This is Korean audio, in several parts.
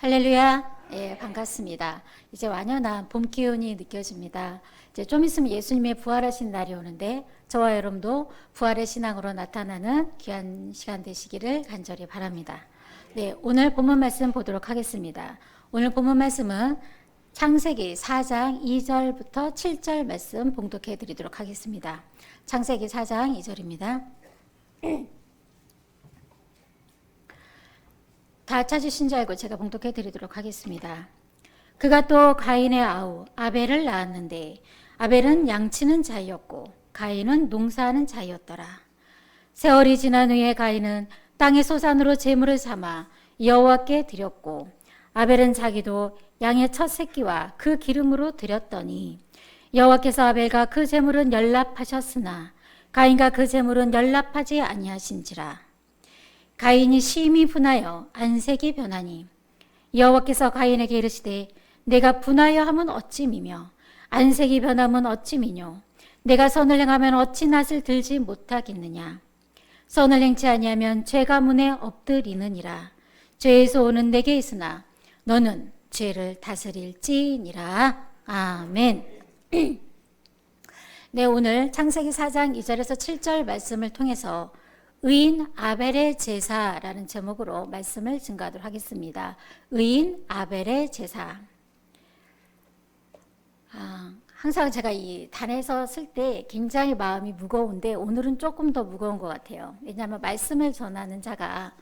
할렐루야. 예, 반갑습니다. 이제 완연한 봄 기운이 느껴집니다. 이제 좀 있으면 예수님의 부활하신 날이 오는데 저와 여러분도 부활의 신앙으로 나타나는 귀한 시간 되시기를 간절히 바랍니다. 네, 오늘 본문 말씀 보도록 하겠습니다. 오늘 본문 말씀은 창세기 4장 2절부터 7절 말씀 봉독해 드리도록 하겠습니다. 창세기 4장 2절입니다. 다 찾으신 줄 알고 제가 봉독해 드리도록 하겠습니다. 그가 또 가인의 아우 아벨을 낳았는데 아벨은 양치는 자였고 가인은 농사하는 자였더라. 세월이 지난 후에 가인은 땅의 소산으로 제물을 삼아 여호와께 드렸고 아벨은 자기도 양의 첫 새끼와 그 기름으로 드렸더니 여호와께서 아벨과 그 제물은 연락하셨으나 가인과 그 제물은 연락하지 아니하신지라. 가인이 심히 분하여 안색이 변하니 여호와께서 가인에게 이르시되 내가 분하여 함은 어찌 미며 안색이 변함은 어찌 미뇨 내가 선을 행하면 어찌 낯을 들지 못하겠느냐. 선을 행치 아니하면 죄가 문에 엎드리느니라. 죄에서 오는 내게 있으나 너는 죄를 다스릴지니라. 아멘. 네, 오늘 창세기 4장 2절에서 7절 말씀을 통해서 의인 아벨의 제사라는 제목으로 말씀을 증거하도록 하겠습니다. 의인 아벨의 제사. 항상 제가 이 단에서 쓸 때 굉장히 마음이 무거운데 오늘은 조금 더 무거운 것 같아요. 왜냐하면 말씀을 전하는 자가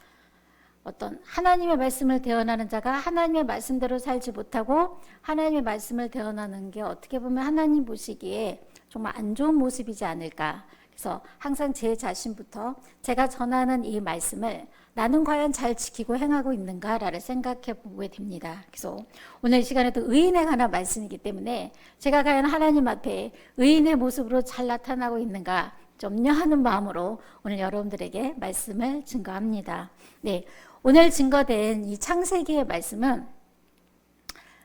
어떤 하나님의 말씀을 대언하는 자가 하나님의 말씀대로 살지 못하고 하나님의 말씀을 대언하는 게 어떻게 보면 하나님 보시기에 정말 안 좋은 모습이지 않을까. 그래서 항상 제 자신부터 제가 전하는 이 말씀을 나는 과연 잘 지키고 행하고 있는가를 생각해 보게 됩니다. 그래서 오늘 이 시간에도 의인에 관한 말씀이기 때문에 제가 과연 하나님 앞에 의인의 모습으로 잘 나타나고 있는가 염려하는 마음으로 오늘 여러분들에게 말씀을 증거합니다. 네, 오늘 증거된 이 창세기의 말씀은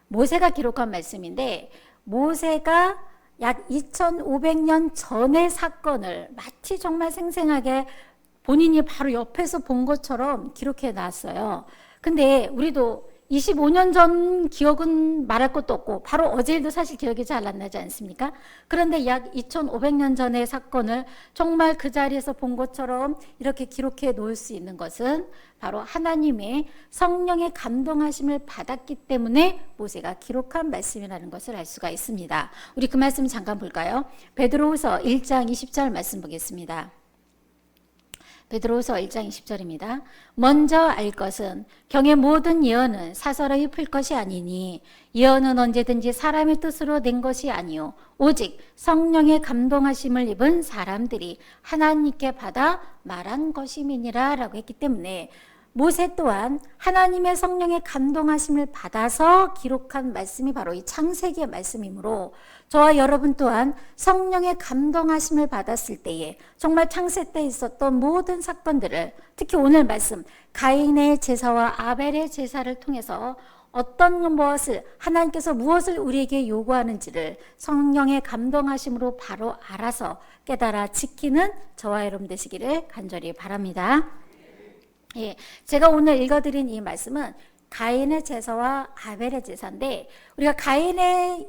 모세가 기록한 말씀인데 모세가 약 2500년 전의 사건을 마치 정말 생생하게 본인이 바로 옆에서 본 것처럼 기록해 놨어요. 근데 우리도 25년 전 기억은 말할 것도 없고 바로 어제 일도 사실 기억이 잘 안 나지 않습니까? 그런데 약 2500년 전의 사건을 정말 그 자리에서 본 것처럼 이렇게 기록해 놓을 수 있는 것은 바로 하나님의 성령의 감동하심을 받았기 때문에 모세가 기록한 말씀이라는 것을 알 수가 있습니다. 우리 그 말씀 잠깐 볼까요? 베드로후서 1장 20절 말씀 보겠습니다. 베드로후서 1장 20절입니다. 먼저 알 것은 경의 모든 예언은 사설의 풀 것이 아니니 예언은 언제든지 사람의 뜻으로 낸 것이 아니요 오직 성령의 감동하심을 입은 사람들이 하나님께 받아 말한 것임이니라 라고 했기 때문에 모세 또한 하나님의 성령의 감동하심을 받아서 기록한 말씀이 바로 이 창세기의 말씀이므로 저와 여러분 또한 성령의 감동하심을 받았을 때에 정말 창세 때 있었던 모든 사건들을 특히 오늘 말씀 가인의 제사와 아벨의 제사를 통해서 어떤 무엇을 하나님께서 무엇을 우리에게 요구하는지를 성령의 감동하심으로 바로 알아서 깨달아 지키는 저와 여러분 되시기를 간절히 바랍니다. 예, 제가 오늘 읽어드린 이 말씀은 가인의 제사와 아벨의 제사인데 우리가 가인의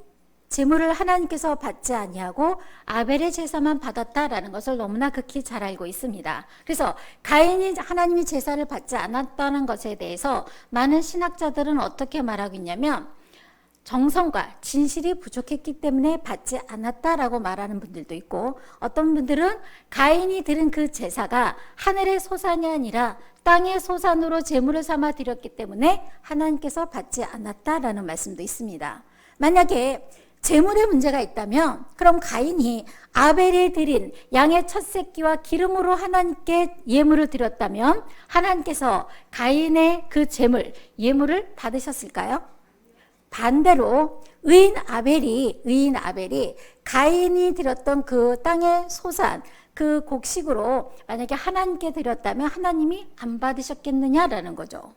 제물을 하나님께서 받지 아니하고 아벨의 제사만 받았다라는 것을 너무나 극히 잘 알고 있습니다. 그래서 가인이 하나님의 제사를 받지 않았다는 것에 대해서 많은 신학자들은 어떻게 말하고 있냐면 정성과 진실이 부족했기 때문에 받지 않았다라고 말하는 분들도 있고 어떤 분들은 가인이 드린 그 제사가 하늘의 소산이 아니라 땅의 소산으로 제물을 삼아 드렸기 때문에 하나님께서 받지 않았다라는 말씀도 있습니다. 만약에 제물에 문제가 있다면 그럼 가인이 아벨이 드린 양의 첫 새끼와 기름으로 하나님께 예물을 드렸다면 하나님께서 가인의 그 제물, 예물을 받으셨을까요? 반대로 의인 아벨이 가인이 드렸던 그 땅의 소산, 그 곡식으로 만약에 하나님께 드렸다면 하나님이 안 받으셨겠느냐라는 거죠.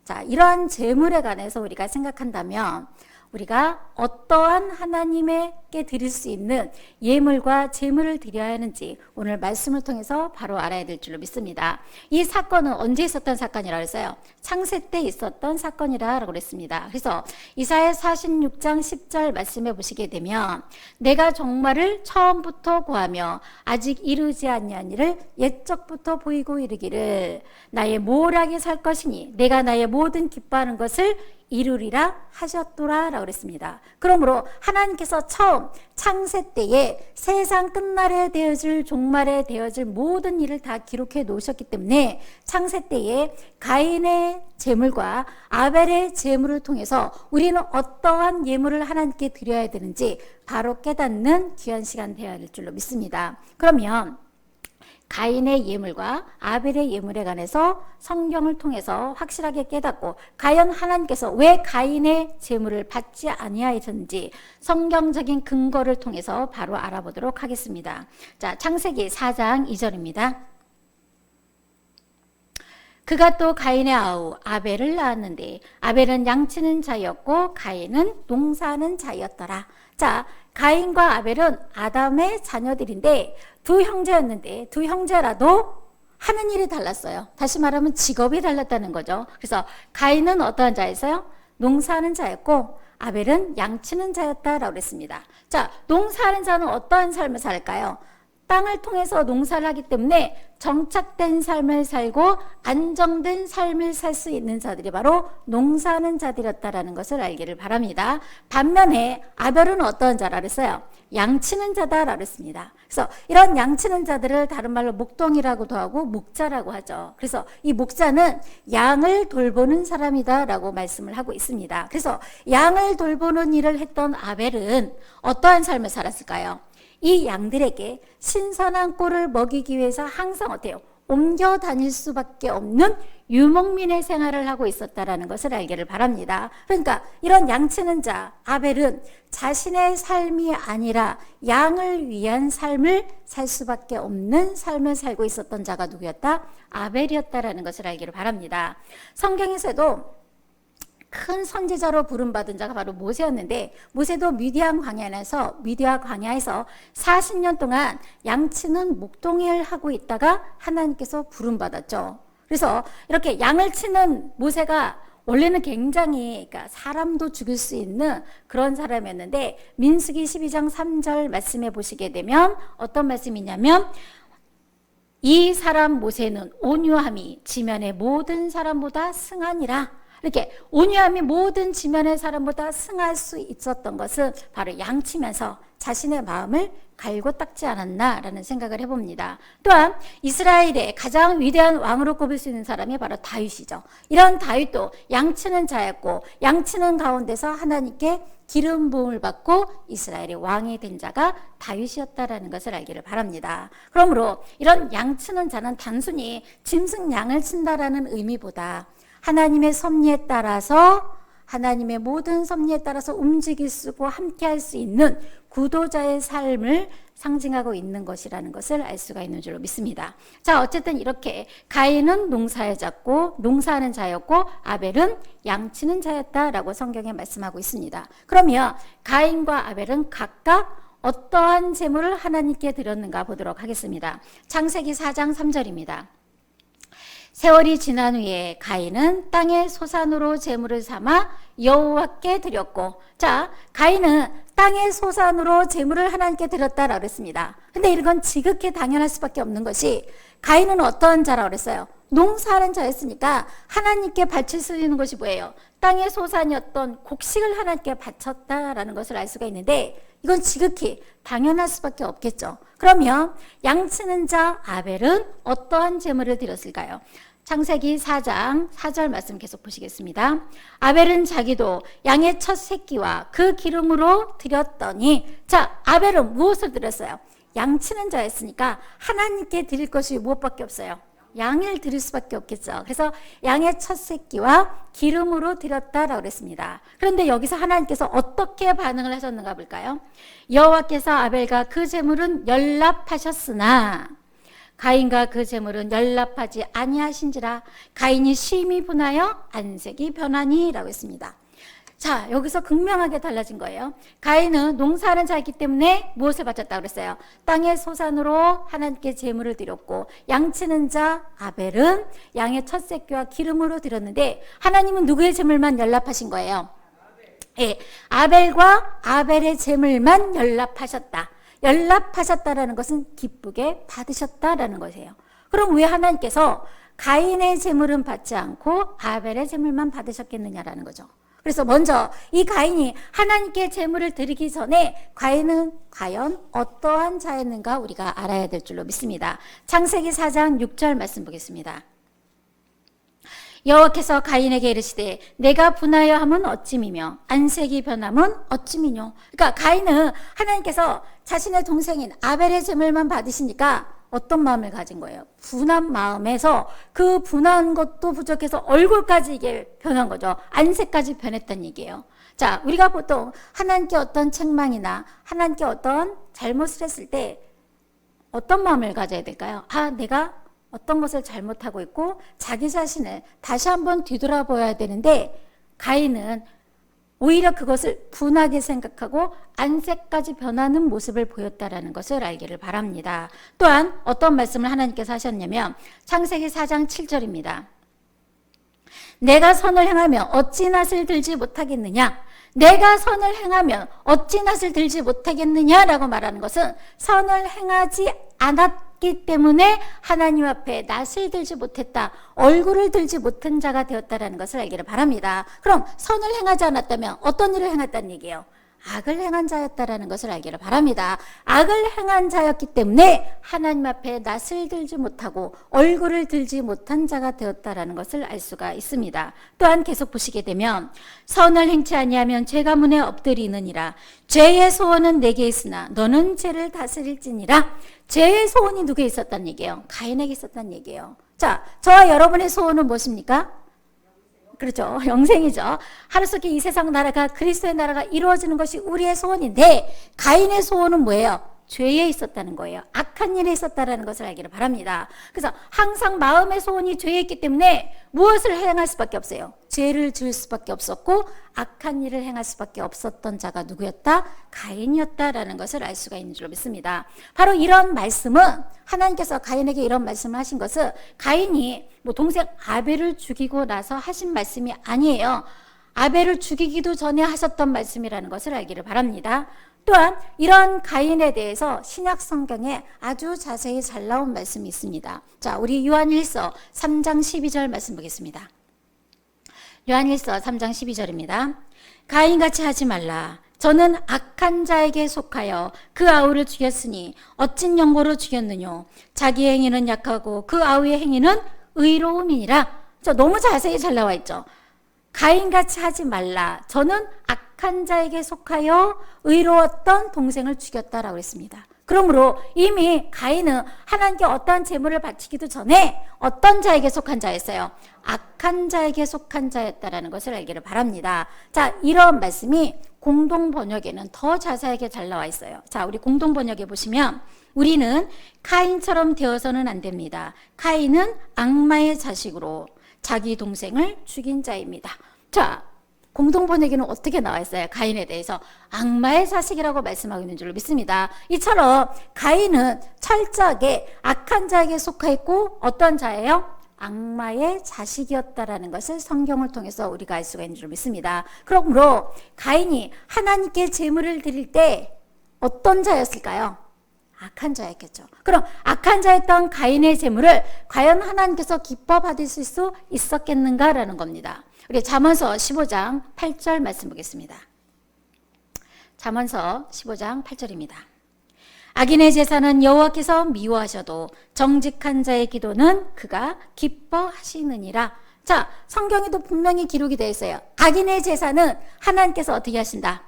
자, 이러한 제물에 관해서 우리가 생각한다면 우리가 어떠한 하나님의 하나님께 드릴 수 있는 예물과 제물을 드려야 하는지 오늘 말씀을 통해서 바로 알아야 될 줄로 믿습니다. 이 사건은 언제 있었던 사건이라고 했어요? 창세 때 있었던 사건이라고 그랬습니다. 그래서 이사야 46장 10절 말씀해 보시게 되면 내가 종말을 처음부터 구하며 아직 이루지 아니한 일을 옛적부터 보이고 이르기를 나의 모략에 살 것이니 내가 나의 모든 기뻐하는 것을 이루리라 하셨더라 라고 그랬습니다. 그러므로 하나님께서 처음 창세 때에 세상 끝날에 되어질 종말에 되어질 모든 일을 다 기록해 놓으셨기 때문에 창세 때에 가인의 제물과 아벨의 제물을 통해서 우리는 어떠한 예물을 하나님께 드려야 되는지 바로 깨닫는 귀한 시간 되어야 될 줄로 믿습니다. 그러면 가인의 예물과 아벨의 예물에 관해서 성경을 통해서 확실하게 깨닫고 과연 하나님께서 왜 가인의 제물을 받지 아니하셨는지 성경적인 근거를 통해서 바로 알아보도록 하겠습니다. 자, 창세기 4장 2절입니다. 그가 또 가인의 아우 아벨을 낳았는데 아벨은 양치는 자였고 가인은 농사하는 자였더라. 자, 가인과 아벨은 아담의 자녀들인데 두 형제였는데 두 형제라도 하는 일이 달랐어요. 다시 말하면 직업이 달랐다는 거죠. 그래서 가인은 어떠한 자였어요? 농사하는 자였고 아벨은 양치는 자였다라고 그랬습니다. 자, 농사하는 자는 어떠한 삶을 살까요? 땅을 통해서 농사를 하기 때문에 정착된 삶을 살고 안정된 삶을 살 수 있는 자들이 바로 농사하는 자들이었다라는 것을 알기를 바랍니다. 반면에 아벨은 어떤 자라 그랬어요? 양치는 자다라고 그랬습니다. 그래서 이런 양치는 자들을 다른 말로 목동이라고도 하고 목자라고 하죠. 그래서 이 목자는 양을 돌보는 사람이다라고 말씀을 하고 있습니다. 그래서 양을 돌보는 일을 했던 아벨은 어떠한 삶을 살았을까요? 이 양들에게 신선한 꿀을 먹이기 위해서 항상 어때요? 옮겨 다닐 수밖에 없는 유목민의 생활을 하고 있었다라는 것을 알기를 바랍니다. 그러니까 이런 양치는 자 아벨은 자신의 삶이 아니라 양을 위한 삶을 살 수밖에 없는 삶을 살고 있었던 자가 누구였다? 아벨이었다라는 것을 알기를 바랍니다. 성경에서도 큰 선지자로 부름받은 자가 바로 모세였는데 모세도 미디안 광야에서 40년 동안 양치는 목동일 하고 있다가 하나님께서 부름받았죠. 그래서 이렇게 양을 치는 모세가 원래는 굉장히 그러니까 사람도 죽일 수 있는 그런 사람이었는데 민수기 12장 3절 말씀해 보시게 되면 어떤 말씀이냐면 이 사람 모세는 온유함이 지면의 모든 사람보다 승하니라. 이렇게 온유함이 모든 지면의 사람보다 승할 수 있었던 것은 바로 양치면서 자신의 마음을 갈고 닦지 않았나라는 생각을 해봅니다. 또한 이스라엘의 가장 위대한 왕으로 꼽을 수 있는 사람이 바로 다윗이죠. 이런 다윗도 양치는 자였고 양치는 가운데서 하나님께 기름 부음을 받고 이스라엘의 왕이 된 자가 다윗이었다라는 것을 알기를 바랍니다. 그러므로 이런 양치는 자는 단순히 짐승 양을 친다라는 의미보다 하나님의 섭리에 따라서 하나님의 모든 섭리에 따라서 움직일 수 있고 함께 할 수 있는 구도자의 삶을 상징하고 있는 것이라는 것을 알 수가 있는 줄로 믿습니다. 자, 어쨌든 이렇게 가인은 농사하는 자였고 아벨은 양치는 자였다라고 성경에 말씀하고 있습니다. 그러면 가인과 아벨은 각각 어떠한 제물을 하나님께 드렸는가 보도록 하겠습니다. 창세기 4장 3절입니다. 세월이 지난 후에 가인은 땅의 소산으로 제물을 삼아 여호와께 드렸고, 자, 가인은 땅의 소산으로 제물을 하나님께 드렸다라고 그랬습니다. 근데 이건 지극히 당연할 수밖에 없는 것이 가인은 어떤 자라고 그랬어요? 농사하는 자였으니까 하나님께 바칠 수 있는 것이 뭐예요? 땅의 소산이었던 곡식을 하나님께 바쳤다라는 것을 알 수가 있는데 이건 지극히 당연할 수밖에 없겠죠. 그러면 양치는 자 아벨은 어떠한 제물을 드렸을까요? 창세기 4장 4절 말씀 계속 보시겠습니다. 아벨은 자기도 양의 첫 새끼와 그 기름으로 드렸더니, 자, 아벨은 무엇을 드렸어요? 양치는 자였으니까 하나님께 드릴 것이 무엇밖에 없어요? 양을 드릴 수밖에 없겠죠. 그래서 양의 첫 새끼와 기름으로 드렸다라고 그랬습니다. 그런데 여기서 하나님께서 어떻게 반응을 하셨는가 볼까요? 여호와께서 아벨과 그 제물은 연락하셨으나 가인과 그 제물은 연락하지 아니하신지라 가인이 심히 분하여 안색이 변하니라고 했습니다. 자, 여기서 극명하게 달라진 거예요. 가인은 농사하는 자이기 때문에 무엇을 바쳤다 그랬어요? 땅의 소산으로 하나님께 제물을 드렸고, 양치는 자 아벨은 양의 첫 새끼와 기름으로 드렸는데, 하나님은 누구의 제물만 연락하신 거예요? 예, 아벨과 아벨의 제물만 연락하셨다. 연락하셨다라는 것은 기쁘게 받으셨다라는 것이에요. 그럼 왜 하나님께서 가인의 제물은 받지 않고 아벨의 제물만 받으셨겠느냐라는 거죠. 그래서 먼저 이 가인이 하나님께 제물을 드리기 전에 가인은 과연 어떠한 자였는가 우리가 알아야 될 줄로 믿습니다. 창세기 4장 6절 말씀 보겠습니다. 여호와께서 가인에게 이르시되 내가 분하여 함은 어찌미며 안색이 변함은 어찌미뇨. 그러니까 가인은 하나님께서 자신의 동생인 아벨의 제물만 받으시니까 어떤 마음을 가진 거예요? 분한 마음에서 그 분한 것도 부족해서 얼굴까지 이게 변한 거죠. 안색까지 변했다는 얘기예요. 자, 우리가 보통 하나님께 어떤 책망이나 하나님께 어떤 잘못을 했을 때 어떤 마음을 가져야 될까요? 아, 내가 어떤 것을 잘못하고 있고 자기 자신을 다시 한번 뒤돌아보아야 되는데, 가인은 오히려 그것을 분하게 생각하고 안색까지 변하는 모습을 보였다라는 것을 알기를 바랍니다. 또한 어떤 말씀을 하나님께서 하셨냐면 창세기 4장 7절입니다. 내가 선을 행하며 어찌 낯을 들지 못하겠느냐? 내가 선을 행하면 어찌 낯을 들지 못하겠느냐라고 말하는 것은 선을 행하지 않았기 때문에 하나님 앞에 낯을 들지 못했다, 얼굴을 들지 못한 자가 되었다라는 것을 알기를 바랍니다. 그럼 선을 행하지 않았다면 어떤 일을 행했다는 얘기예요? 악을 행한 자였다라는 것을 알기를 바랍니다. 악을 행한 자였기 때문에 하나님 앞에 낯을 들지 못하고 얼굴을 들지 못한 자가 되었다라는 것을 알 수가 있습니다. 또한 계속 보시게 되면 선을 행치 아니하면 죄가 문에 엎드리느니라. 죄의 소원은 내게 있으나 너는 죄를 다스릴지니라. 죄의 소원이 누구에 있었단 얘기예요? 가인에게 있었단 얘기예요. 자, 저와 여러분의 소원은 무엇입니까? 그렇죠. 영생이죠. 하루속에 이 세상 나라가 그리스도의 나라가 이루어지는 것이 우리의 소원인데, 가인의 소원은 뭐예요? 죄에 있었다는 거예요. 악한 일에 있었다는 것을 알기를 바랍니다. 그래서 항상 마음의 소원이 죄에 있기 때문에 무엇을 행할 수밖에 없어요? 죄를 지을 수밖에 없었고 악한 일을 행할 수밖에 없었던 자가 누구였다? 가인이었다라는 것을 알 수가 있는 줄로 믿습니다. 바로 이런 말씀은, 하나님께서 가인에게 이런 말씀을 하신 것은 가인이 동생 아벨을 죽이고 나서 하신 말씀이 아니에요. 아벨을 죽이기도 전에 하셨던 말씀이라는 것을 알기를 바랍니다. 또한 이런 가인에 대해서 신약 성경에 아주 자세히 잘 나온 말씀이 있습니다. 자, 우리 요한일서 3장 12절 말씀 보겠습니다. 요한일서 3장 12절입니다. 가인같이 하지 말라. 저는 악한 자에게 속하여 그 아우를 죽였으니 어찐 영고로 죽였느뇨. 자기 행위는 약하고 그 아우의 행위는 의로움이니라. 너무 자세히 잘 나와 있죠. 가인같이 하지 말라. 저는 악한 자에게 속하여 의로웠던 동생을 죽였다라고 했습니다. 그러므로 이미 가인은 하나님께 어떠한 제물을 바치기도 전에 어떤 자에게 속한 자였어요? 악한 자에게 속한 자였다라는 것을 알기를 바랍니다. 자, 이런 말씀이 공동 번역에는 더 자세하게 잘 나와 있어요. 자, 우리 공동 번역에 보시면 우리는 가인처럼 되어서는 안 됩니다. 가인은 악마의 자식으로 자기 동생을 죽인 자입니다. 자, 공동번역에는 어떻게 나와 있어요? 가인에 대해서 악마의 자식이라고 말씀하고 있는 줄로 믿습니다. 이처럼 가인은 철저하게 악한 자에게 속하였고 어떤 자예요? 악마의 자식이었다라는 것을 성경을 통해서 우리가 알 수가 있는 줄로 믿습니다. 그러므로 가인이 하나님께 제물을 드릴 때 어떤 자였을까요? 악한 자였겠죠. 그럼 악한 자였던 가인의 제물을 과연 하나님께서 기뻐 받으실 수 있었겠는가라는 겁니다. 우리 잠언서 15장 8절 말씀 보겠습니다. 잠언서 15장 8절입니다. 악인의 제사는 여호와께서 미워하셔도 정직한 자의 기도는 그가 기뻐하시느니라. 자, 성경에도 분명히 기록이 되어 있어요. 악인의 제사는 하나님께서 어떻게 하신다?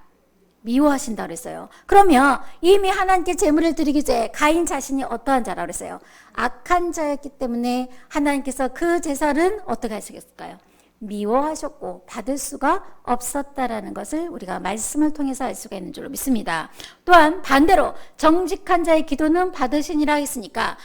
미워하신다 그랬어요. 그러면 이미 하나님께 제물을 드리기 전에 가인 자신이 어떠한 자라고 그랬어요? 악한 자였기 때문에 하나님께서 그 제사는 어떻게 하시겠을까요? 미워하셨고 받을 수가 없었다라는 것을 우리가 말씀을 통해서 알 수가 있는 줄로 믿습니다. 또한 반대로 정직한 자의 기도는 받으시니라 했으니까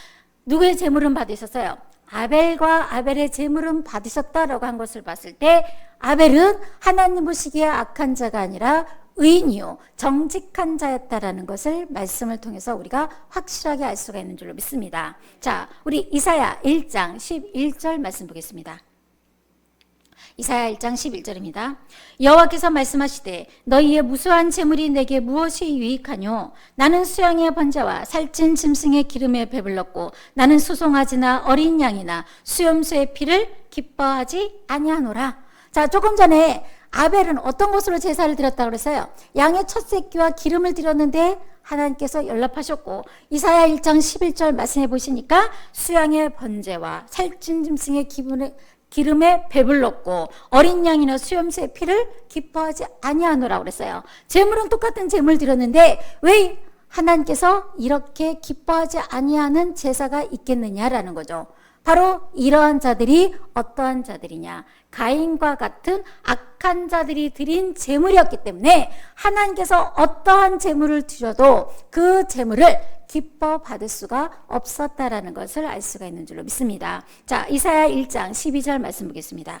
누구의 제물은 받으셨어요? 아벨과 아벨의 제물은 받으셨다라고 한 것을 봤을 때 아벨은 하나님 보시기에 악한 자가 아니라 의인이요 정직한 자였다라는 것을 말씀을 통해서 우리가 확실하게 알 수가 있는 줄로 믿습니다. 자, 우리 이사야 1장 11절 말씀 보겠습니다. 이사야 1장 11절입니다. 여호와께서 말씀하시되 너희의 무수한 재물이 내게 무엇이 유익하뇨? 나는 수양의 번제와 살찐 짐승의 기름에 배불렀고 나는 수송아지나 어린 양이나 수염소의 피를 기뻐하지 아니하노라. 자, 조금 전에 아벨은 어떤 것으로 제사를 드렸다고 그랬어요? 양의 첫 새끼와 기름을 드렸는데 하나님께서 연락하셨고 이사야 1장 11절 말씀해 보시니까 수양의 번제와 살찐 짐승의 기름에 배불렀고 어린 양이나 수염새의 피를 기뻐하지 아니하노라고 그랬어요. 제물은 똑같은 제물 드렸는데 왜 하나님께서 이렇게 기뻐하지 아니하는 제사가 있겠느냐라는 거죠. 바로 이러한 자들이 어떠한 자들이냐? 가인과 같은 악한 자들이 드린 제물이었기 때문에 하나님께서 어떠한 제물을 드려도 그 제물을 기뻐 받을 수가 없었다라는 것을 알 수가 있는 줄로 믿습니다. 자, 이사야 1장 12절 말씀 보겠습니다.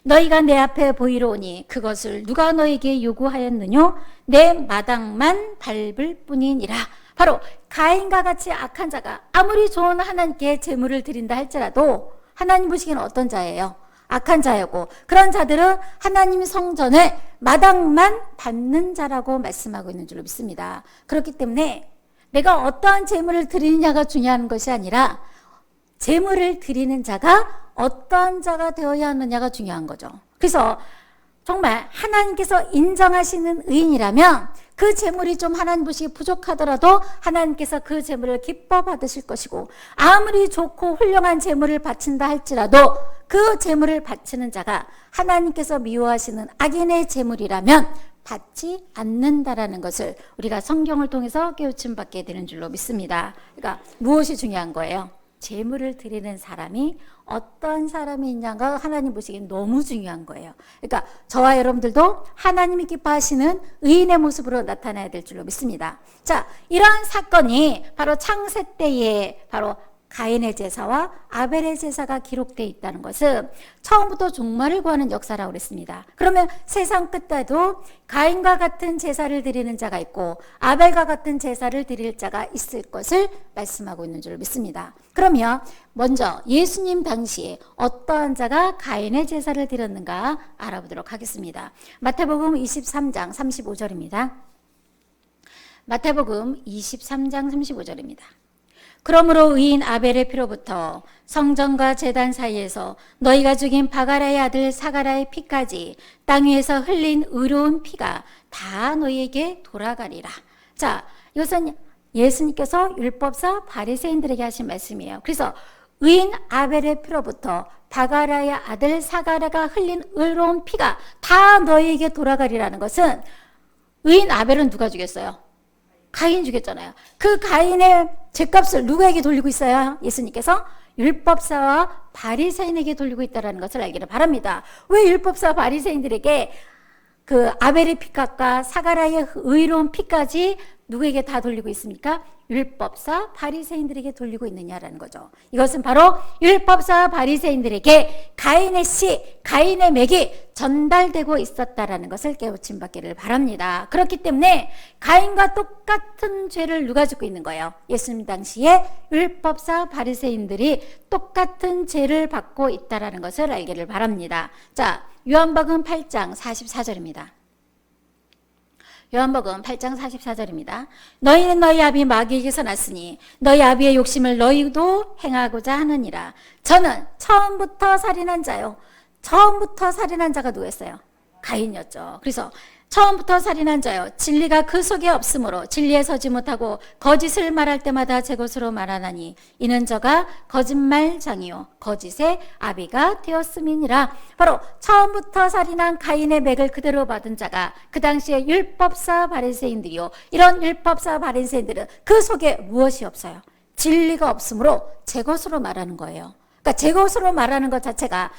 너희가 내 앞에 보이러 오니 그것을 누가 너에게 요구하였느뇨? 내 마당만 밟을 뿐이니라. 바로 가인과 같이 악한 자가 아무리 좋은 하나님께 제물을 드린다 할지라도 하나님 보시기에는 어떤 자예요? 악한 자였고 그런 자들은 하나님 성전을 마당만 밟는 자라고 말씀하고 있는 줄로 믿습니다. 그렇기 때문에 내가 어떠한 제물을 드리느냐가 중요한 것이 아니라 제물을 드리는 자가 어떠한 자가 되어야 하느냐가 중요한 거죠. 그래서 정말 하나님께서 인정하시는 의인이라면 그 제물이 좀 하나님 보시기에 부족하더라도 하나님께서 그 제물을 기뻐 받으실 것이고 아무리 좋고 훌륭한 제물을 바친다 할지라도 그 제물을 바치는 자가 하나님께서 미워하시는 악인의 제물이라면 받지 않는다라는 것을 우리가 성경을 통해서 깨우침 받게 되는 줄로 믿습니다. 그러니까 무엇이 중요한 거예요? 제물을 드리는 사람이 어떤 사람이 있냐가 하나님 보시기엔 너무 중요한 거예요. 그러니까 저와 여러분들도 하나님이 기뻐하시는 의인의 모습으로 나타나야 될 줄로 믿습니다. 자, 이러한 사건이 바로 창세 때에 바로 가인의 제사와 아벨의 제사가 기록되어 있다는 것은 처음부터 종말을 구하는 역사라고 그랬습니다. 그러면 세상 끝에도 가인과 같은 제사를 드리는 자가 있고 아벨과 같은 제사를 드릴 자가 있을 것을 말씀하고 있는 줄 믿습니다. 그러면 먼저 예수님 당시에 어떠한 자가 가인의 제사를 드렸는가 알아보도록 하겠습니다. 마태복음 23장 35절입니다. 마태복음 23장 35절입니다. 그러므로 의인 아벨의 피로부터 성전과 제단 사이에서 너희가 죽인 바가라의 아들 사가라의 피까지 땅 위에서 흘린 의로운 피가 다 너희에게 돌아가리라. 자, 이것은 예수님께서 율법사 바리새인들에게 하신 말씀이에요. 그래서 의인 아벨의 피로부터 바가라의 아들 사가라가 흘린 의로운 피가 다 너희에게 돌아가리라는 것은 의인 아벨은 누가 죽였어요? 가인 죽였잖아요. 그 가인의 죄값을 누구에게 돌리고 있어요? 예수님께서 율법사와 바리새인에게 돌리고 있다는 것을 알기를 바랍니다. 왜 율법사 바리새인들에게 그 아벨의 피값과 사가라의 의로운 피까지 누구에게 다 돌리고 있습니까? 율법사 바리새인들에게 돌리고 있느냐라는 거죠. 이것은 바로 율법사 바리새인들에게 가인의 씨, 가인의 맥이 전달되고 있었다라는 것을 깨우침 받기를 바랍니다. 그렇기 때문에 가인과 똑같은 죄를 누가 짓고 있는 거예요? 예수님 당시에 율법사 바리새인들이 똑같은 죄를 받고 있다라는 것을 알기를 바랍니다. 자, 요한복음 8장 44절입니다. 요한복음 8장 44절입니다. 너희는 너희 아비 마귀에게서 났으니 너희 아비의 욕심을 너희도 행하고자 하느니라. 저는 처음부터 살인한 자요. 처음부터 살인한 자가 누구였어요? 가인이었죠. 그래서 처음부터 살인한 자요. 진리가 그 속에 없으므로 진리에 서지 못하고 거짓을 말할 때마다 제 것으로 말하나니 이는 저가 거짓말장이요 거짓의 아비가 되었음이니라. 바로 처음부터 살인한 가인의 맥을 그대로 받은 자가 그 당시에 율법사 바리새인들이요. 이런 율법사 바리새인들은 그 속에 무엇이 없어요? 진리가 없으므로 제 것으로 말하는 거예요. 그러니까 제 것으로 말하는 것 자체가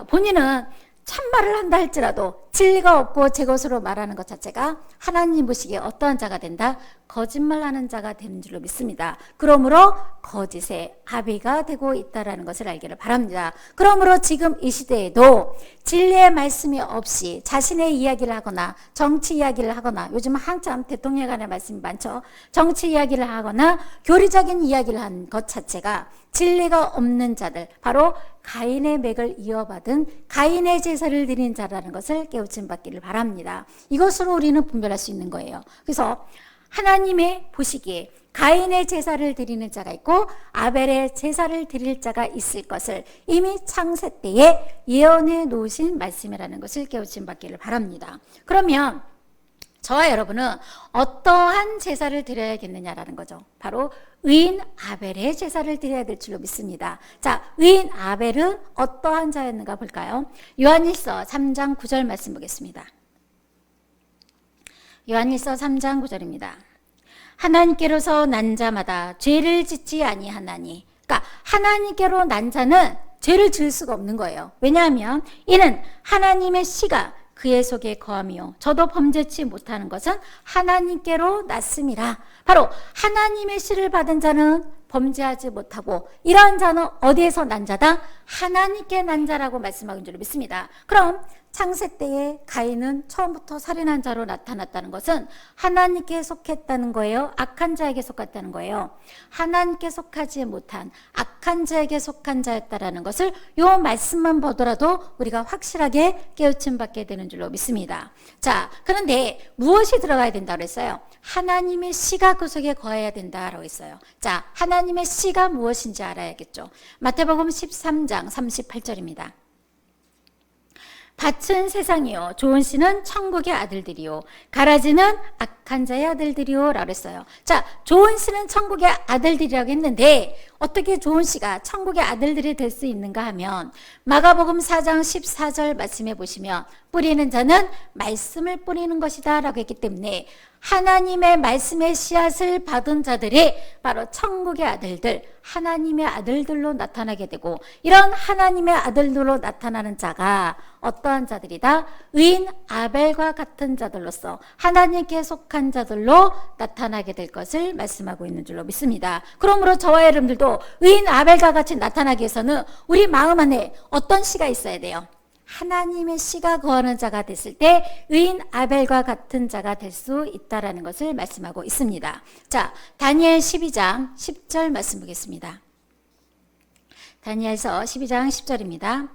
본인은 참말을 한다 할지라도 진리가 없고 제 것으로 말하는 것 자체가 하나님 보시기에 어떠한 자가 된다? 거짓말하는 자가 되는 줄로 믿습니다. 그러므로 거짓의 아비가 되고 있다는 것을 알기를 바랍니다. 그러므로 지금 이 시대에도 진리의 말씀이 없이 자신의 이야기를 하거나 정치 이야기를 하거나, 요즘 한참 대통령 간의 말씀이 많죠. 정치 이야기를 하거나 교리적인 이야기를 한 것 자체가 진리가 없는 자들, 바로 가인의 맥을 이어받은 가인의 제사를 드린 자라는 것을 깨우침 받기를 바랍니다. 이것으로 우리는 분별할 수 있는 거예요. 그래서 하나님의 보시기에 가인의 제사를 드리는 자가 있고 아벨의 제사를 드릴 자가 있을 것을 이미 창세 때에 예언해 놓으신 말씀이라는 것을 깨우침 받기를 바랍니다. 그러면 저와 여러분은 어떠한 제사를 드려야겠느냐라는 거죠. 바로 의인 아벨의 제사를 드려야 될 줄로 믿습니다. 자, 의인 아벨은 어떠한 자였는가 볼까요? 요한일서 3장 9절 말씀 보겠습니다. 요한일서 3장 9절입니다. 하나님께로서 난 자마다 죄를 짓지 아니하나니, 그러니까 하나님께로 난 자는 죄를 지을 수가 없는 거예요. 왜냐하면 이는 하나님의 씨가 그의 속에 거함이요 저도 범죄치 못하는 것은 하나님께로 났음이라. 바로 하나님의 씨를 받은 자는 범죄하지 못하고, 이러한 자는 어디에서 난 자다? 하나님께 난 자라고 말씀하는 줄 믿습니다. 그럼 창세 때에 가인은 처음부터 살인한 자로 나타났다는 것은 하나님께 속했다는 거예요? 악한 자에게 속았다는 거예요? 하나님께 속하지 못한 악한 자에게 속한 자였다라는 것을 이 말씀만 보더라도 우리가 확실하게 깨우침 받게 되는 줄로 믿습니다. 자, 그런데 무엇이 들어가야 된다고 했어요? 하나님의 씨가 그 속에 거해야 된다라고 했어요. 자, 하나님의 씨가 무엇인지 알아야겠죠. 마태복음 13장 38절입니다. 밭은 세상이요 좋은 씨는 천국의 아들들이요 가라지는 악한 자의 아들들이요 라고 했어요. 자, 좋은 씨는 천국의 아들들이라고 했는데 어떻게 좋은 씨가 천국의 아들들이 될 수 있는가 하면 마가복음 4장 14절 말씀해 보시면 뿌리는 자는 말씀을 뿌리는 것이다 라고 했기 때문에 하나님의 말씀의 씨앗을 받은 자들이 바로 천국의 아들들, 하나님의 아들들로 나타나게 되고, 이런 하나님의 아들들로 나타나는 자가 어떠한 자들이다? 의인 아벨과 같은 자들로서 하나님께 속한 자들로 나타나게 될 것을 말씀하고 있는 줄로 믿습니다. 그러므로 저와 여러분들도 의인 아벨과 같이 나타나기 위해서는 우리 마음 안에 어떤 씨가 있어야 돼요? 하나님의 씨가 거하는 자가 됐을 때 의인 아벨과 같은 자가 될 수 있다라는 것을 말씀하고 있습니다. 자, 다니엘 12장 10절 말씀 보겠습니다. 다니엘서 12장 10절입니다.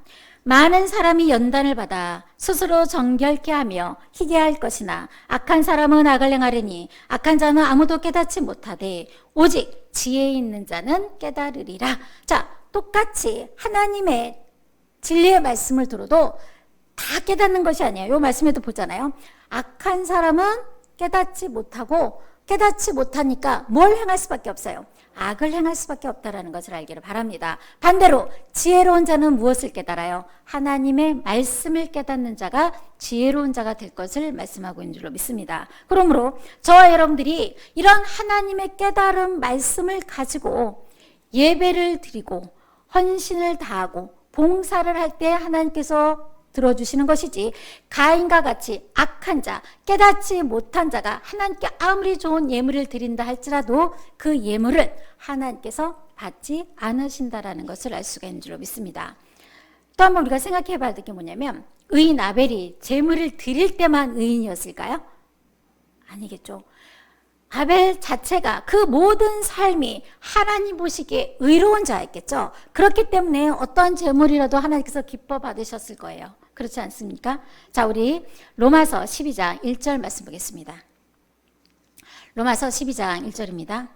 많은 사람이 연단을 받아 스스로 정결케 하며 희게 할 것이나 악한 사람은 악을 행하려니 악한 자는 아무도 깨닫지 못하되 오직 지혜 있는 자는 깨달으리라. 자, 똑같이 하나님의 진리의 말씀을 들어도 다 깨닫는 것이 아니에요. 이 말씀에도 보잖아요. 악한 사람은 깨닫지 못하고, 깨닫지 못하니까 뭘 행할 수밖에 없어요? 악을 행할 수밖에 없다라는 것을 알기를 바랍니다. 반대로 지혜로운 자는 무엇을 깨달아요? 하나님의 말씀을 깨닫는 자가 지혜로운 자가 될 것을 말씀하고 있는 줄로 믿습니다. 그러므로 저와 여러분들이 이런 하나님의 깨달은 말씀을 가지고 예배를 드리고 헌신을 다하고 봉사를 할 때 하나님께서 들어주시는 것이지, 가인과 같이 악한 자, 깨닫지 못한 자가 하나님께 아무리 좋은 예물을 드린다 할지라도 그 예물을 하나님께서 받지 않으신다라는 것을 알 수가 있는 줄로 믿습니다. 또 한번 우리가 생각해 봐야 될 게 뭐냐면, 의인 아벨이 제물을 드릴 때만 의인이었을까요? 아니겠죠. 아벨 자체가 그 모든 삶이 하나님 보시기에 의로운 자였겠죠. 그렇기 때문에 어떠한 제물이라도 하나님께서 기뻐 받으셨을 거예요. 그렇지 않습니까? 자, 우리 로마서 12장 1절 말씀 보겠습니다. 로마서 12장 1절입니다.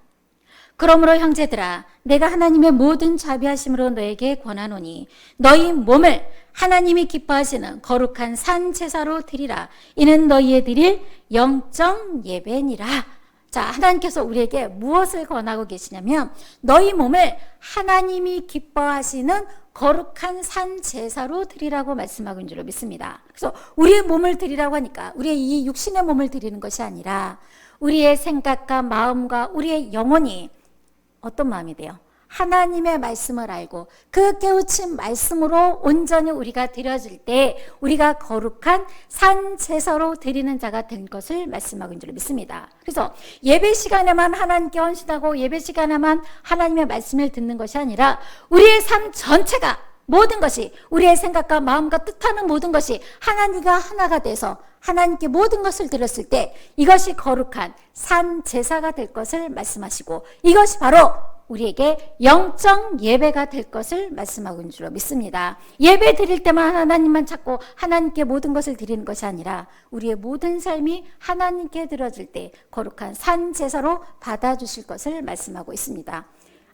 그러므로 형제들아, 내가 하나님의 모든 자비하심으로 너에게 권하노니 너희 몸을 하나님이 기뻐하시는 거룩한 산 제사로 드리라. 이는 너희의 드릴 영적 예배니라. 자, 하나님께서 우리에게 무엇을 권하고 계시냐면 너희 몸을 하나님이 기뻐하시는 거룩한 산 제사로 드리라고 말씀하고 있는 줄로 믿습니다. 그래서 우리의 몸을 드리라고 하니까 우리의 이 육신의 몸을 드리는 것이 아니라 우리의 생각과 마음과 우리의 영혼이 어떤 마음이 돼요? 하나님의 말씀을 알고 그 깨우친 말씀으로 온전히 우리가 드려질 때 우리가 거룩한 산 제사로 드리는 자가 된 것을 말씀하고 있는 줄 믿습니다. 그래서 예배 시간에만 하나님께 헌신하고 예배 시간에만 하나님의 말씀을 듣는 것이 아니라 우리의 삶 전체가 모든 것이 우리의 생각과 마음과 뜻하는 모든 것이 하나님과 하나가 돼서 하나님께 모든 것을 드렸을 때 이것이 거룩한 산 제사가 될 것을 말씀하시고 이것이 바로 우리에게 영적 예배가 될 것을 말씀하고 있는 줄로 믿습니다. 예배 드릴 때만 하나님만 찾고 하나님께 모든 것을 드리는 것이 아니라 우리의 모든 삶이 하나님께 드려질 때 거룩한 산 제사로 받아주실 것을 말씀하고 있습니다.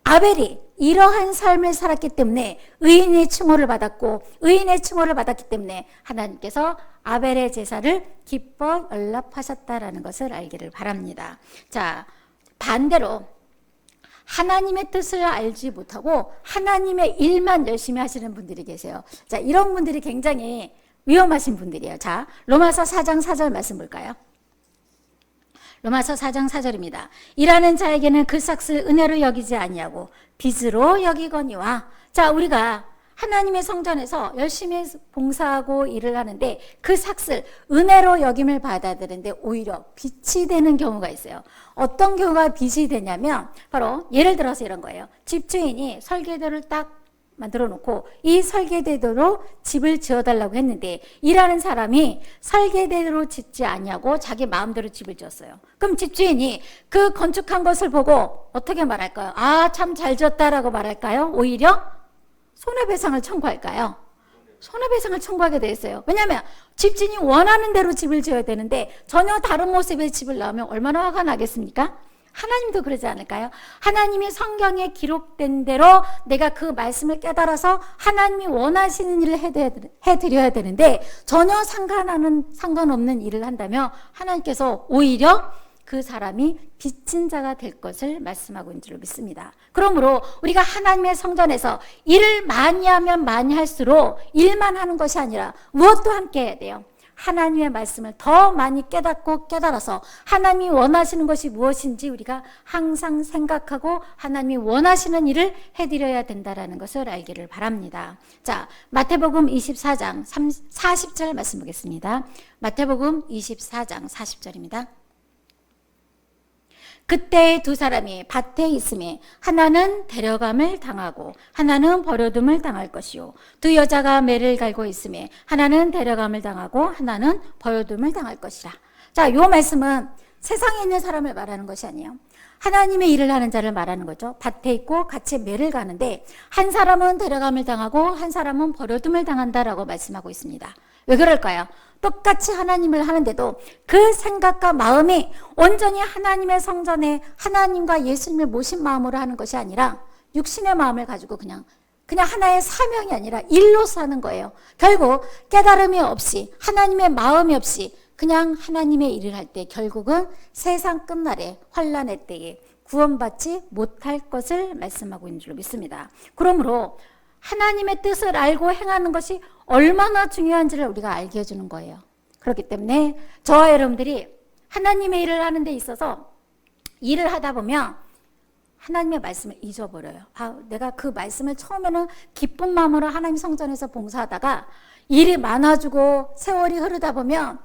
아벨이 이러한 삶을 살았기 때문에 의인의 칭호를 받았고 의인의 칭호를 받았기 때문에 하나님께서 아벨의 제사를 기뻐 연락하셨다라는 것을 알기를 바랍니다. 자, 반대로 하나님의 뜻을 알지 못하고 하나님의 일만 열심히 하시는 분들이 계세요. 자, 이런 분들이 굉장히 위험하신 분들이에요. 자, 로마서 4장 4절 말씀 볼까요? 로마서 4장 4절입니다. 일하는 자에게는 그 삭을 은혜로 여기지 아니하고 빚으로 여기거니와. 자, 우리가 하나님의 성전에서 열심히 봉사하고 일을 하는데 그 삭을 은혜로 여김을 받아야 되는데 오히려 빚이 되는 경우가 있어요. 어떤 경우가 빚이 되냐면 바로 예를 들어서 이런 거예요. 집주인이 설계도를 딱 만들어 놓고 이 설계대로 집을 지어달라고 했는데 일하는 사람이 설계대로 짓지 않냐고 자기 마음대로 집을 지었어요. 그럼 집주인이 그 건축한 것을 보고 어떻게 말할까요? 아, 참 잘 지었다라고 말할까요? 오히려 손해배상을 청구할까요? 손해배상을 청구하게 돼 있어요. 왜냐하면 집주인이 원하는 대로 집을 지어야 되는데 전혀 다른 모습의 집을 낳으면 얼마나 화가 나겠습니까? 하나님도 그러지 않을까요? 하나님이 성경에 기록된 대로 내가 그 말씀을 깨달아서 하나님이 원하시는 일을 해드려야 되는데 전혀 상관없는 일을 한다면 하나님께서 오히려 그 사람이 빚진 자가 될 것을 말씀하고 있는 줄 믿습니다. 그러므로 우리가 하나님의 성전에서 일을 많이 하면 많이 할수록 일만 하는 것이 아니라 무엇도 함께 해야 돼요. 하나님의 말씀을 더 많이 깨닫고 깨달아서 하나님이 원하시는 것이 무엇인지 우리가 항상 생각하고 하나님이 원하시는 일을 해드려야 된다는 것을 알기를 바랍니다. 자, 마태복음 24장 40절 말씀 보겠습니다. 마태복음 24장 40절입니다. 그때 두 사람이 밭에 있음에 하나는 데려감을 당하고 하나는 버려둠을 당할 것이요 두 여자가 매를 갈고 있음에 하나는 데려감을 당하고 하나는 버려둠을 당할 것이라. 자, 이 말씀은 세상에 있는 사람을 말하는 것이 아니에요. 하나님의 일을 하는 자를 말하는 거죠. 밭에 있고 같이 매를 가는데 한 사람은 데려감을 당하고 한 사람은 버려둠을 당한다라고 말씀하고 있습니다. 왜 그럴까요? 똑같이 하나님을 하는데도 그 생각과 마음이 온전히 하나님의 성전에 하나님과 예수님을 모신 마음으로 하는 것이 아니라 육신의 마음을 가지고 그냥 하나의 사명이 아니라 일로 사는 거예요. 결국 깨달음이 없이 하나님의 마음이 없이 그냥 하나님의 일을 할 때 결국은 세상 끝날에 환난의 때에 구원받지 못할 것을 말씀하고 있는 줄 믿습니다. 그러므로 하나님의 뜻을 알고 행하는 것이 얼마나 중요한지를 우리가 알게 해주는 거예요. 그렇기 때문에 저와 여러분들이 하나님의 일을 하는 데 있어서 일을 하다 보면 하나님의 말씀을 잊어버려요. 아, 내가 그 말씀을 처음에는 기쁜 마음으로 하나님 성전에서 봉사하다가 일이 많아지고 세월이 흐르다 보면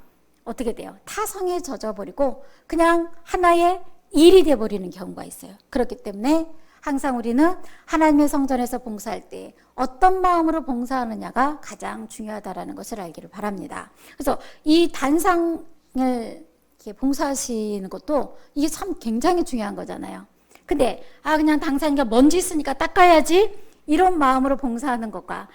어떻게 돼요? 타성에 젖어버리고 그냥 하나의 일이 되어버리는 경우가 있어요. 그렇기 때문에 항상 우리는 하나님의 성전에서 봉사할 때 어떤 마음으로 봉사하느냐가 가장 중요하다는 것을 알기를 바랍니다. 그래서 이 단상을 이렇게 봉사하시는 것도 이게 참 굉장히 중요한 거잖아요. 근데 그냥 단상이니까 먼지 있으니까 닦아야지 이런 마음으로 봉사하는 것과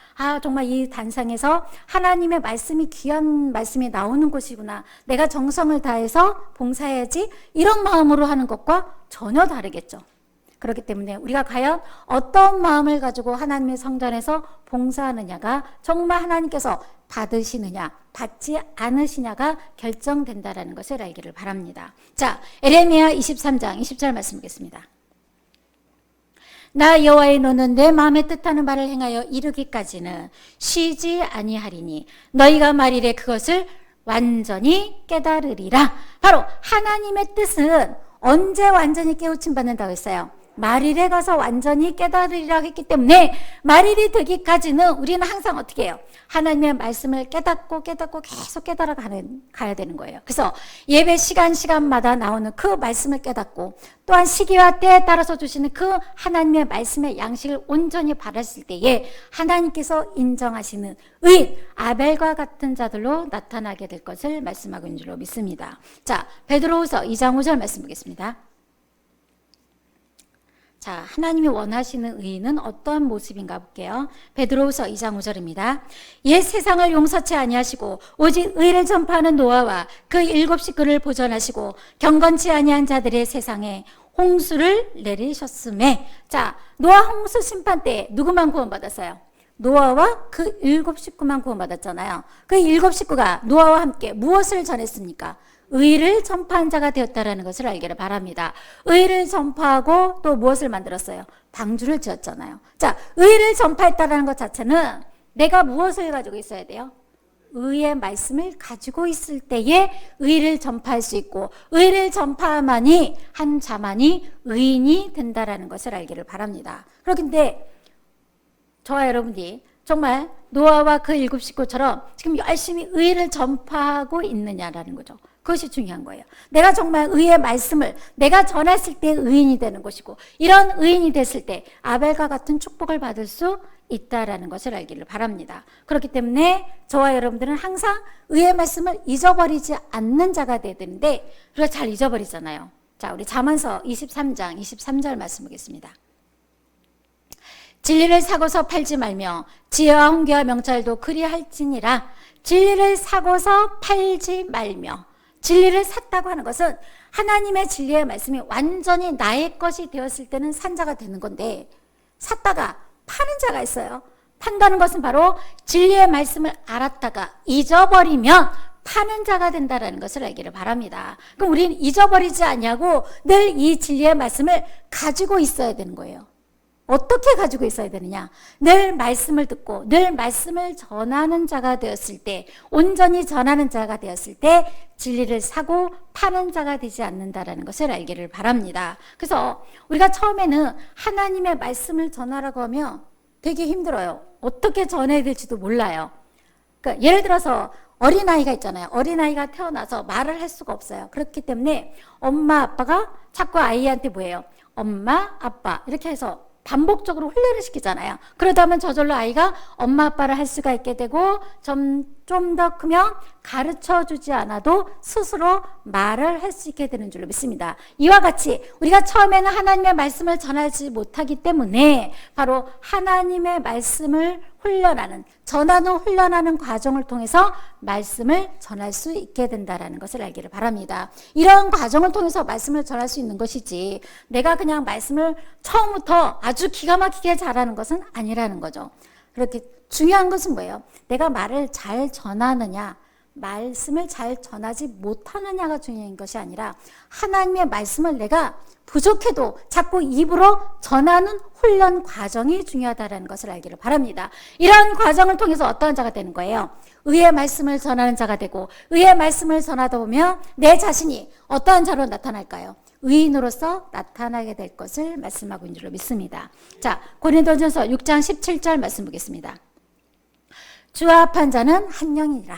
정말 이 단상에서 하나님의 말씀이 귀한 말씀이 나오는 곳이구나, 내가 정성을 다해서 봉사해야지 이런 마음으로 하는 것과 전혀 다르겠죠. 그렇기 때문에 우리가 과연 어떤 마음을 가지고 하나님의 성전에서 봉사하느냐가 정말 하나님께서 받으시느냐 받지 않으시냐가 결정된다는 것을 알기를 바랍니다. 자, 에레미야 23장 20절 말씀 보겠습니다. 나 여호와의 노는 내 마음에 뜻하는 바를 행하여 이루기까지는 쉬지 아니하리니 너희가 말이래 그것을 완전히 깨달으리라. 바로 하나님의 뜻은 언제 완전히 깨우침 받는다고 했어요? 말일에 가서 완전히 깨달으리라 했기 때문에 말일이 되기까지는 우리는 항상 어떻게 해요? 하나님의 말씀을 깨닫고 계속 깨달아 가야 되는 거예요. 그래서 예배 시간마다 나오는 그 말씀을 깨닫고 또한 시기와 때에 따라서 주시는 그 하나님의 말씀의 양식을 온전히 받았을 때에 하나님께서 인정하시는 의인 아벨과 같은 자들로 나타나게 될 것을 말씀하고 있는 줄로 믿습니다. 자, 베드로후서 2장 5절 말씀 보겠습니다. 자, 하나님이 원하시는 의인은 어떠한 모습인가 볼게요. 베드로후서 2장 5절입니다. 옛 세상을 용서치 아니하시고 오직 의를 전파하는 노아와 그 7 식구를 보존하시고 경건치 아니한 자들의 세상에 홍수를 내리셨음에. 자, 노아 홍수 심판 때 누구만 구원받았어요? 노아와 그 7 식구만 구원받았잖아요. 그 7 식구가 노아와 함께 무엇을 전했습니까? 의를 전파한 자가 되었다라는 것을 알기를 바랍니다. 의를 전파하고 또 무엇을 만들었어요? 방주를 지었잖아요. 자, 의를 전파했다라는 것 자체는 내가 무엇을 가지고 있어야 돼요? 의의 말씀을 가지고 있을 때에 의를 전파할 수 있고 의를 전파만이 한 자만이 의인이 된다라는 것을 알기를 바랍니다. 그런데 저와 여러분이 정말 노아와 그 7 식구처럼 지금 열심히 의를 전파하고 있느냐라는 거죠. 그것이 중요한 거예요. 내가 정말 의의 말씀을 내가 전했을 때 의인이 되는 것이고 이런 의인이 됐을 때 아벨과 같은 축복을 받을 수 있다라는 것을 알기를 바랍니다. 그렇기 때문에 저와 여러분들은 항상 의의 말씀을 잊어버리지 않는 자가 되어야 되는데 우리가 잘 잊어버리잖아요. 자, 우리 잠언서 23장 23절 말씀 보겠습니다. 진리를 사고서 팔지 말며 지혜와 훈계와 명찰도 그리할지니라. 진리를 사고서 팔지 말며. 진리를 샀다고 하는 것은 하나님의 진리의 말씀이 완전히 나의 것이 되었을 때는 산 자가 되는 건데 샀다가 파는 자가 있어요. 판다는 것은 바로 진리의 말씀을 알았다가 잊어버리면 파는 자가 된다는 것을 알기를 바랍니다. 그럼 우리는 잊어버리지 않냐고 늘 이 진리의 말씀을 가지고 있어야 되는 거예요. 어떻게 가지고 있어야 되느냐? 늘 말씀을 듣고 늘 말씀을 전하는 자가 되었을 때, 온전히 전하는 자가 되었을 때 진리를 사고 파는 자가 되지 않는다라는 것을 알기를 바랍니다. 그래서 우리가 처음에는 하나님의 말씀을 전하라고 하면 되게 힘들어요. 어떻게 전해야 될지도 몰라요. 그러니까 예를 들어서 어린아이가 있잖아요. 어린아이가 태어나서 말을 할 수가 없어요. 그렇기 때문에 엄마 아빠가 자꾸 아이한테 뭐예요? 엄마 아빠 이렇게 해서 반복적으로 훈련을 시키잖아요. 그러다 보면 저절로 아이가 엄마 아빠를 할 수가 있게 되고 좀 더 크면 가르쳐 주지 않아도 스스로 말을 할 수 있게 되는 줄로 믿습니다. 이와 같이 우리가 처음에는 하나님의 말씀을 전하지 못하기 때문에 바로 하나님의 말씀을 훈련하는 과정을 통해서 말씀을 전할 수 있게 된다는 것을 알기를 바랍니다. 이런 과정을 통해서 말씀을 전할 수 있는 것이지 내가 그냥 말씀을 처음부터 아주 기가 막히게 잘하는 것은 아니라는 거죠. 그렇게 중요한 것은 뭐예요? 내가 말을 잘 전하느냐, 말씀을 잘 전하지 못하느냐가 중요한 것이 아니라 하나님의 말씀을 내가 부족해도 자꾸 입으로 전하는 훈련 과정이 중요하다는 것을 알기를 바랍니다. 이러한 과정을 통해서 어떠한 자가 되는 거예요? 의의 말씀을 전하는 자가 되고 의의 말씀을 전하다 보면 내 자신이 어떠한 자로 나타날까요? 의인으로서 나타나게 될 것을 말씀하고 있는 줄로 믿습니다. 자, 고린도전서 6장 17절 말씀 보겠습니다. 주와 합한 자는 한 영이니라.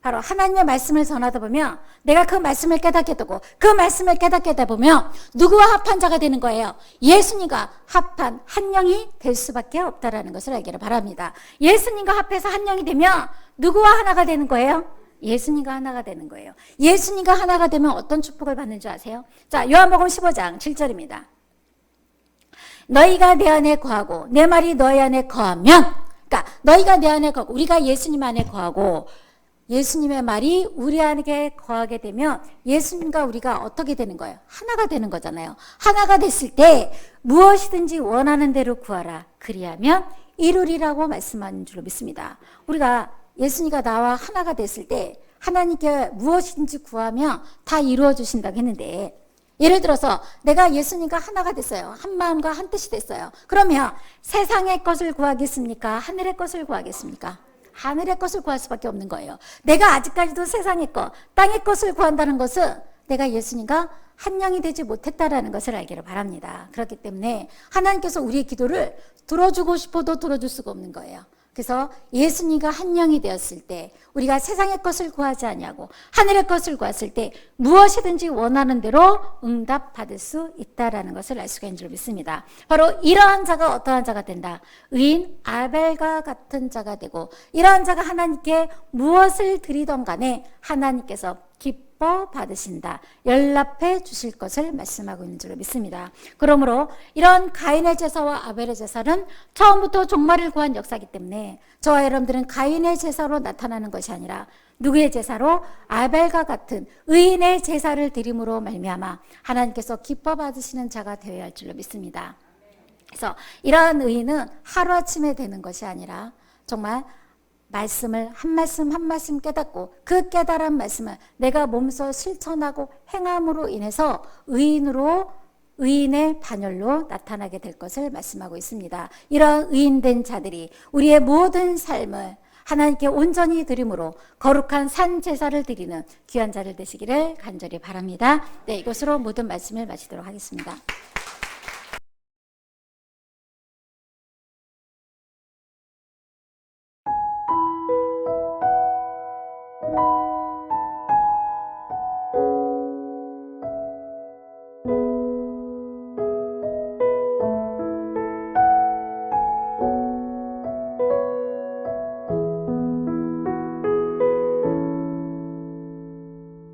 바로 하나님의 말씀을 전하다 보면 내가 그 말씀을 깨닫게 되고 그 말씀을 깨닫게 되다 보면 누구와 합한 자가 되는 거예요? 예수님과 합한 한 영이 될 수밖에 없다라는 것을 알기를 바랍니다. 예수님과 합해서 한 영이 되면 누구와 하나가 되는 거예요? 예수님과 하나가 되는 거예요. 예수님과 하나가 되면 어떤 축복을 받는 줄 아세요? 자, 요한복음 15장 7절입니다. 너희가 내 안에 거하고 내 말이 너희 안에 거하면, 그러니까 너희가 내 안에 거하고 우리가 예수님 안에 거하고 예수님의 말이 우리 안에 거하게 되면 예수님과 우리가 어떻게 되는 거예요? 하나가 되는 거잖아요. 하나가 됐을 때 무엇이든지 원하는 대로 구하라. 그리하면 이루리라고 말씀하는 줄로 믿습니다. 우리가 예수님과 나와 하나가 됐을 때 하나님께 무엇인지 구하면 다 이루어 주신다고 했는데, 예를 들어서 내가 예수님과 하나가 됐어요. 한 마음과 한 뜻이 됐어요. 그러면 세상의 것을 구하겠습니까? 하늘의 것을 구하겠습니까? 하늘의 것을 구할 수밖에 없는 거예요. 내가 아직까지도 세상의 것, 땅의 것을 구한다는 것은 내가 예수님과 한 영이 되지 못했다라는 것을 알기를 바랍니다. 그렇기 때문에 하나님께서 우리의 기도를 들어주고 싶어도 들어줄 수가 없는 거예요. 그래서 예수님과 한 영이 되었을 때 우리가 세상의 것을 구하지 아니하고 하늘의 것을 구했을 때 무엇이든지 원하는 대로 응답받을 수 있다라는 것을 알 수가 있는 줄 믿습니다. 바로 이러한 자가 어떠한 자가 된다? 의인 아벨과 같은 자가 되고, 이러한 자가 하나님께 무엇을 드리던 간에 하나님께서 기뻐 받으신다, 연락해 주실 것을 말씀하고 있는 줄 믿습니다. 그러므로 이런 가인의 제사와 아벨의 제사는 처음부터 종말을 구한 역사이기 때문에 저와 여러분들은 가인의 제사로 나타나는 것이 아니라 누구의 제사로? 아벨과 같은 의인의 제사를 드림으로 말미암아 하나님께서 기뻐 받으시는 자가 되어야 할 줄로 믿습니다. 그래서 이러한 의인은 하루아침에 되는 것이 아니라 정말 말씀을 한 말씀 한 말씀 깨닫고 그 깨달은 말씀을 내가 몸소 실천하고 행함으로 인해서 의인의 반열로 나타나게 될 것을 말씀하고 있습니다. 이런 의인된 자들이 우리의 모든 삶을 하나님께 온전히 드림으로 거룩한 산 제사를 드리는 귀한 자를 되시기를 간절히 바랍니다. 네, 이것으로 모든 말씀을 마치도록 하겠습니다.